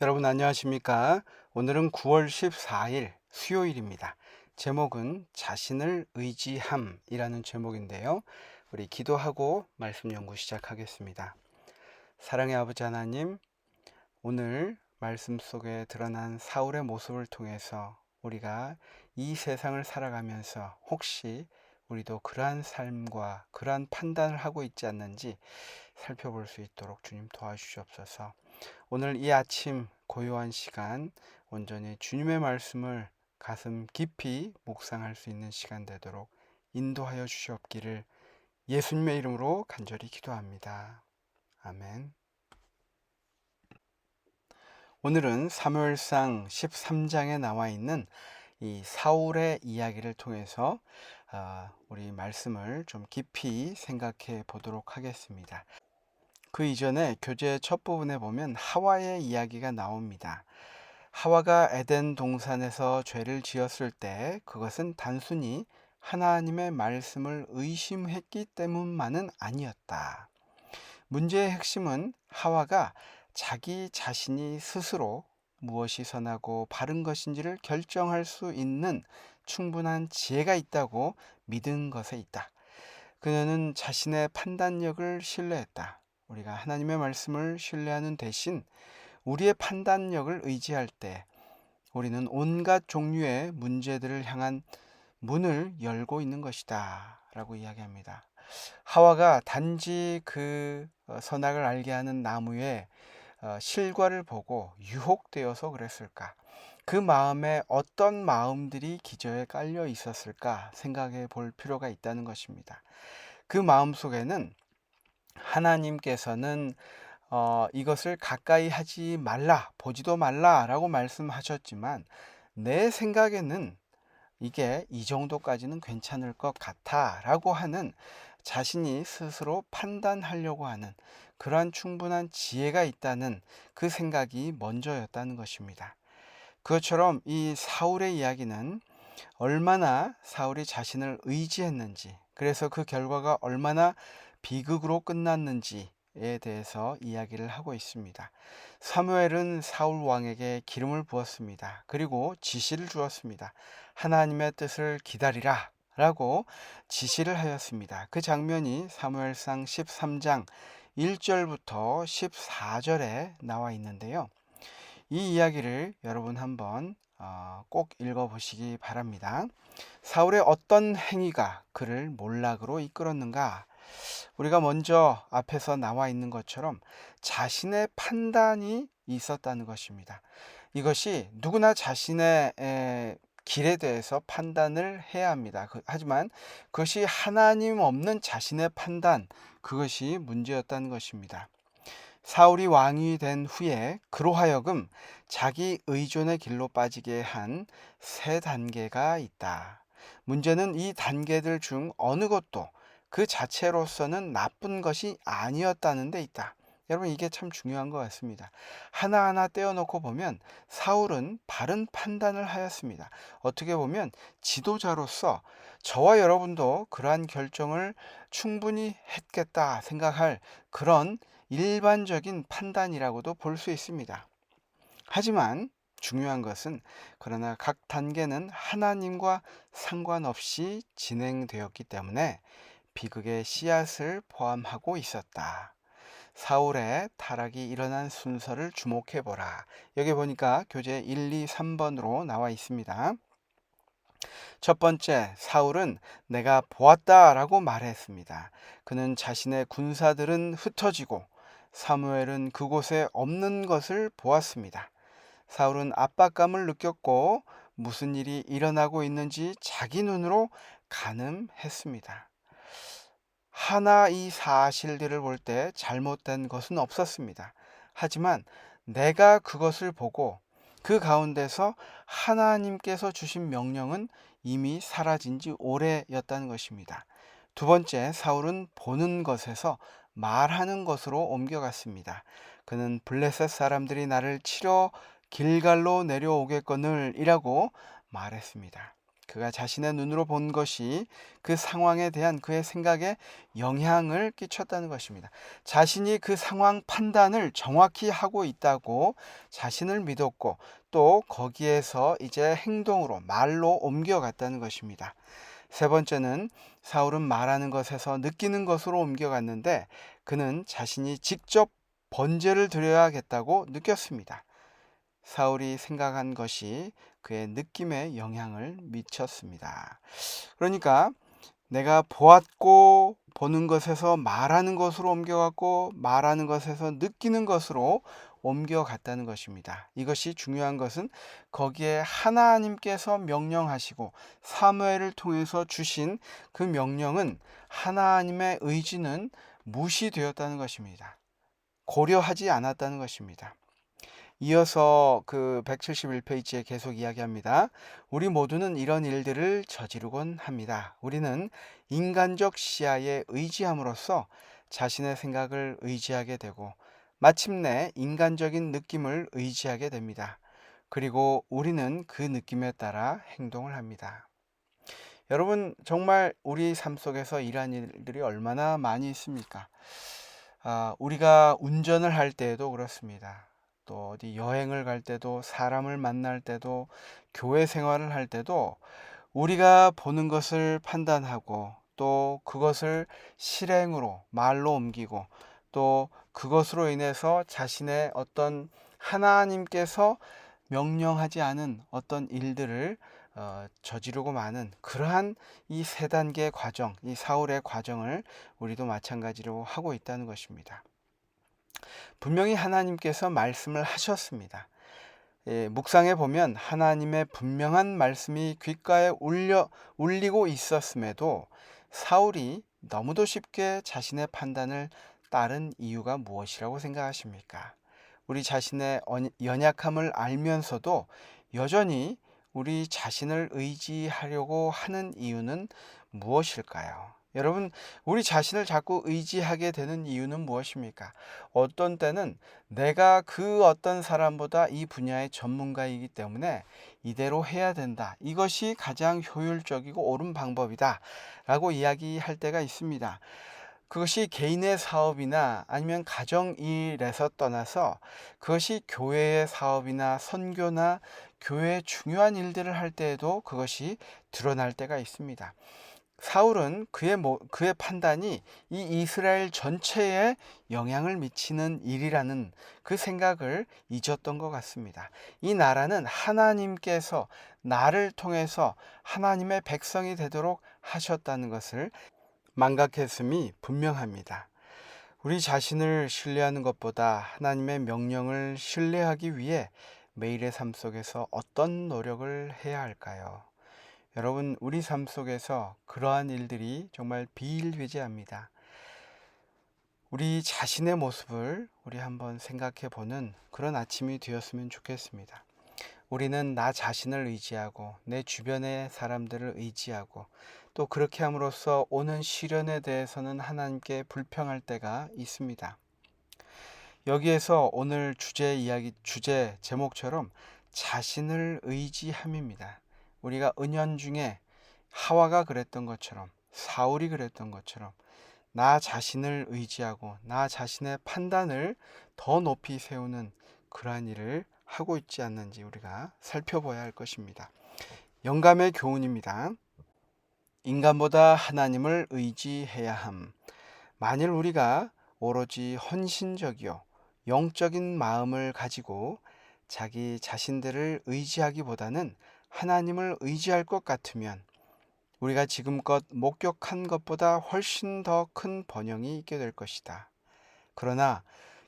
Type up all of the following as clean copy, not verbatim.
여러분 안녕하십니까? 오늘은 9월 14일 수요일입니다. 제목은 자신을 의지함이라는 제목인데요. 우리 기도하고 말씀 연구 시작하겠습니다. 사랑의 아버지 하나님, 오늘 말씀 속에 드러난 사울의 모습을 통해서 우리가 이 세상을 살아가면서 혹시 우리도 그러한 삶과 그러한 판단을 하고 있지 않는지 살펴볼 수 있도록 주님 도와주시옵소서. 오늘 이 아침 고요한 시간 온전히 주님의 말씀을 가슴 깊이 묵상할 수 있는 시간 되도록 인도하여 주시옵기를 예수님의 이름으로 간절히 기도합니다. 아멘. 오늘은 사무엘상 13장에 나와 있는 이 사울의 이야기를 통해서 우리 말씀을 좀 깊이 생각해 보도록 하겠습니다. 그 이전에 교재 첫 부분에 보면 하와의 이야기가 나옵니다. 하와가 에덴 동산에서 죄를 지었을 때 그것은 단순히 하나님의 말씀을 의심했기 때문만은 아니었다. 문제의 핵심은 하와가 자기 자신이 스스로 무엇이 선하고 바른 것인지를 결정할 수 있는 충분한 지혜가 있다고 믿은 것에 있다. 그녀는 자신의 판단력을 신뢰했다. 우리가 하나님의 말씀을 신뢰하는 대신 우리의 판단력을 의지할 때 우리는 온갖 종류의 문제들을 향한 문을 열고 있는 것이다 라고 이야기합니다. 하와가 단지 그 선악을 알게 하는 나무의 실과를 보고 유혹되어서 그랬을까? 그 마음에 어떤 마음들이 기저에 깔려 있었을까 생각해 볼 필요가 있다는 것입니다. 그 마음 속에는 하나님께서는 이것을 가까이 하지 말라, 보지도 말라라고 말씀하셨지만 내 생각에는 이게 이 정도까지는 괜찮을 것 같아라고 하는 자신이 스스로 판단하려고 하는 그러한 충분한 지혜가 있다는 그 생각이 먼저였다는 것입니다. 그것처럼 이 사울의 이야기는 얼마나 사울이 자신을 의지했는지, 그래서 그 결과가 얼마나 비극으로 끝났는지에 대해서 이야기를 하고 있습니다. 사무엘은 사울 왕에게 기름을 부었습니다. 그리고 지시를 주었습니다. 하나님의 뜻을 기다리라 라고 지시를 하였습니다. 그 장면이 사무엘상 13장 1절부터 14절에 나와 있는데요. 이 이야기를 여러분 한번 꼭 읽어보시기 바랍니다. 사울의 어떤 행위가 그를 몰락으로 이끌었는가? 우리가 먼저 앞에서 나와 있는 것처럼 자신의 판단이 있었다는 것입니다. 이것이 누구나 자신의 길에 대해서 판단을 해야 합니다. 하지만 그것이 하나님 없는 자신의 판단, 그것이 문제였다는 것입니다. 사울이 왕이 된 후에 그로 하여금 자기 의존의 길로 빠지게 한 세 단계가 있다. 문제는 이 단계들 중 어느 것도 그 자체로서는 나쁜 것이 아니었다는 데 있다. 여러분, 이게 참 중요한 것 같습니다. 하나하나 떼어놓고 보면 사울은 바른 판단을 하였습니다. 어떻게 보면 지도자로서 저와 여러분도 그러한 결정을 충분히 했겠다 생각할 그런 일반적인 판단이라고도 볼 수 있습니다. 하지만 중요한 것은 그러나 각 단계는 하나님과 상관없이 진행되었기 때문에 비극의 씨앗을 포함하고 있었다. 사울의 타락이 일어난 순서를 주목해 보라. 여기 보니까 교재 1, 2, 3번으로 나와 있습니다. 첫 번째, 사울은 내가 보았다라고 말했습니다. 그는 자신의 군사들은 흩어지고 사무엘은 그곳에 없는 것을 보았습니다. 사울은 압박감을 느꼈고 무슨 일이 일어나고 있는지 자기 눈으로 가늠했습니다. 하나 이 사실들을 볼 때 잘못된 것은 없었습니다. 하지만 내가 그것을 보고 그 가운데서 하나님께서 주신 명령은 이미 사라진 지 오래였다는 것입니다. 두 번째, 사울은 보는 것에서 말하는 것으로 옮겨갔습니다. 그는 블레셋 사람들이 나를 치러 길갈로 내려오겠거늘 이라고 말했습니다. 그가 자신의 눈으로 본 것이 그 상황에 대한 그의 생각에 영향을 끼쳤다는 것입니다. 자신이 그 상황 판단을 정확히 하고 있다고 자신을 믿었고 또 거기에서 이제 행동으로 말로 옮겨갔다는 것입니다. 세 번째는 사울은 말하는 것에서 느끼는 것으로 옮겨갔는데 그는 자신이 직접 번제를 드려야겠다고 느꼈습니다. 사울이 생각한 것이 그의 느낌에 영향을 미쳤습니다. 그러니까 내가 보았고 보는 것에서 말하는 것으로 옮겨갔고 말하는 것에서 느끼는 것으로 옮겨갔다는 것입니다. 이것이 중요한 것은 거기에 하나님께서 명령하시고 사무엘을 통해서 주신 그 명령은 하나님의 의지는 무시되었다는 것입니다. 고려하지 않았다는 것입니다. 이어서 그 171페이지에 계속 이야기합니다. 우리 모두는 이런 일들을 저지르곤 합니다. 우리는 인간적 시야에 의지함으로써 자신의 생각을 의지하게 되고 마침내 인간적인 느낌을 의지하게 됩니다. 그리고 우리는 그 느낌에 따라 행동을 합니다. 여러분, 정말 우리 삶 속에서 이러한 일들이 얼마나 많이 있습니까? 우리가 운전을 할 때에도 그렇습니다. 또 어디 여행을 갈 때도 사람을 만날 때도 교회 생활을 할 때도 우리가 보는 것을 판단하고 또 그것을 실행으로 말로 옮기고 또 그것으로 인해서 자신의 어떤 하나님께서 명령하지 않은 어떤 일들을 저지르고 마는 그러한 이 세 단계 과정, 이 사울의 과정을 우리도 마찬가지로 하고 있다는 것입니다. 분명히 하나님께서 말씀을 하셨습니다. 묵상해 보면 하나님의 분명한 말씀이 귓가에 울리고 있었음에도 사울이 너무도 쉽게 자신의 판단을 따른 이유가 무엇이라고 생각하십니까? 우리 자신의 연약함을 알면서도 여전히 우리 자신을 의지하려고 하는 이유는 무엇일까요? 여러분, 우리 자신을 자꾸 의지하게 되는 이유는 무엇입니까? 어떤 때는 내가 그 어떤 사람보다 이 분야의 전문가이기 때문에 이대로 해야 된다. 이것이 가장 효율적이고 옳은 방법이다. 라고 이야기할 때가 있습니다. 그것이 개인의 사업이나 아니면 가정일에서 떠나서 그것이 교회의 사업이나 선교나 교회의 중요한 일들을 할 때에도 그것이 드러날 때가 있습니다. 사울은 그의 판단이 이 이스라엘 전체에 영향을 미치는 일이라는 그 생각을 잊었던 것 같습니다. 이 나라는 하나님께서 나를 통해서 하나님의 백성이 되도록 하셨다는 것을 망각했음이 분명합니다. 우리 자신을 신뢰하는 것보다 하나님의 명령을 신뢰하기 위해 매일의 삶 속에서 어떤 노력을 해야 할까요? 여러분, 우리 삶 속에서 그러한 일들이 정말 비일비재합니다. 우리 자신의 모습을 우리 한번 생각해 보는 그런 아침이 되었으면 좋겠습니다. 우리는 나 자신을 의지하고 내 주변의 사람들을 의지하고 또 그렇게 함으로써 오는 시련에 대해서는 하나님께 불평할 때가 있습니다. 여기에서 오늘 주제 제목처럼 자신을 의지함입니다. 우리가 은연중에 하와가 그랬던 것처럼 사울이 그랬던 것처럼 나 자신을 의지하고 나 자신의 판단을 더 높이 세우는 그러한 일을 하고 있지 않는지 우리가 살펴봐야 할 것입니다. 영감의 교훈입니다. 인간보다 하나님을 의지해야 함. 만일 우리가 오로지 헌신적이요 영적인 마음을 가지고 자기 자신들을 의지하기보다는 하나님을 의지할 것 같으면 우리가 지금껏 목격한 것보다 훨씬 더 큰 번영이 있게 될 것이다. 그러나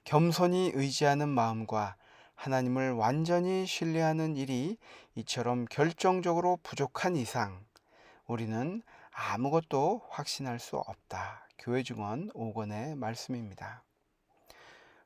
겸손히 의지하는 마음과 하나님을 완전히 신뢰하는 일이 이처럼 결정적으로 부족한 이상 우리는 아무것도 확신할 수 없다. 교회 증언 5권의 말씀입니다.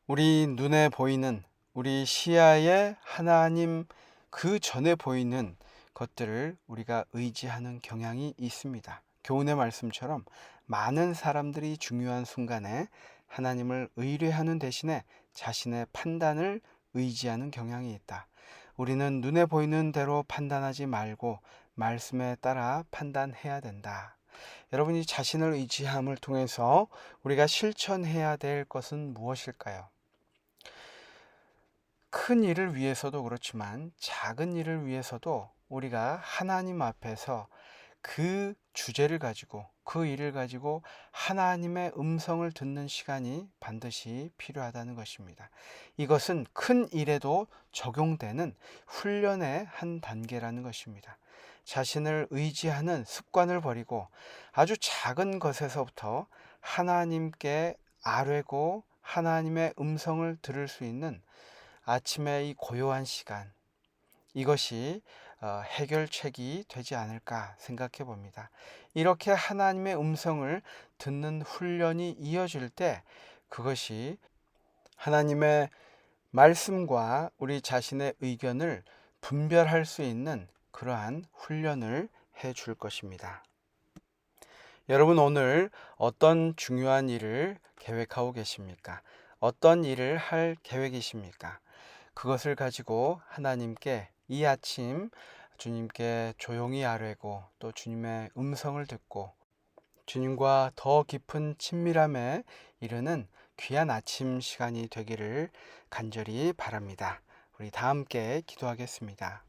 우리 눈에 보이는 우리 시야에 하나님 그 전에 보이는 것들을 우리가 의지하는 경향이 있습니다. 교훈의 말씀처럼 많은 사람들이 중요한 순간에 하나님을 의뢰하는 대신에 자신의 판단을 의지하는 경향이 있다. 우리는 눈에 보이는 대로 판단하지 말고 말씀에 따라 판단해야 된다. 여러분이 자신을 의지함을 통해서 우리가 실천해야 될 것은 무엇일까요? 큰 일을 위해서도 그렇지만 작은 일을 위해서도 우리가 하나님 앞에서 그 주제를 가지고 그 일을 가지고 하나님의 음성을 듣는 시간이 반드시 필요하다는 것입니다. 이것은 큰 일에도 적용되는 훈련의 한 단계라는 것입니다. 자신을 의지하는 습관을 버리고 아주 작은 것에서부터 하나님께 아뢰고 하나님의 음성을 들을 수 있는 아침의 이 고요한 시간, 이것이 해결책이 되지 않을까 생각해 봅니다. 이렇게 하나님의 음성을 듣는 훈련이 이어질 때 그것이 하나님의 말씀과 우리 자신의 의견을 분별할 수 있는 그러한 훈련을 해 줄 것입니다. 여러분, 오늘 어떤 중요한 일을 계획하고 계십니까? 어떤 일을 할 계획이십니까? 그것을 가지고 하나님께 이 아침 주님께 조용히 아뢰고 또 주님의 음성을 듣고 주님과 더 깊은 친밀함에 이르는 귀한 아침 시간이 되기를 간절히 바랍니다. 우리 다 함께 기도하겠습니다.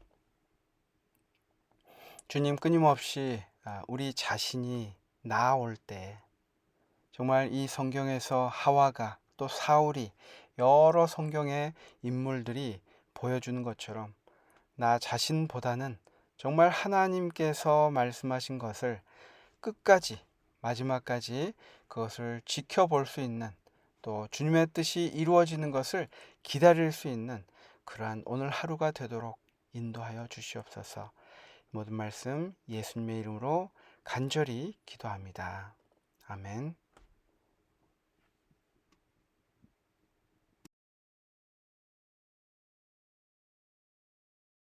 주님, 끊임없이 우리 자신이 나아올 때 정말 이 성경에서 하와가 또 사울이 여러 성경의 인물들이 보여주는 것처럼 나 자신보다는 정말 하나님께서 말씀하신 것을 끝까지 마지막까지 그것을 지켜볼 수 있는 또 주님의 뜻이 이루어지는 것을 기다릴 수 있는 그러한 오늘 하루가 되도록 인도하여 주시옵소서. 모든 말씀 예수님의 이름으로 간절히 기도합니다. 아멘.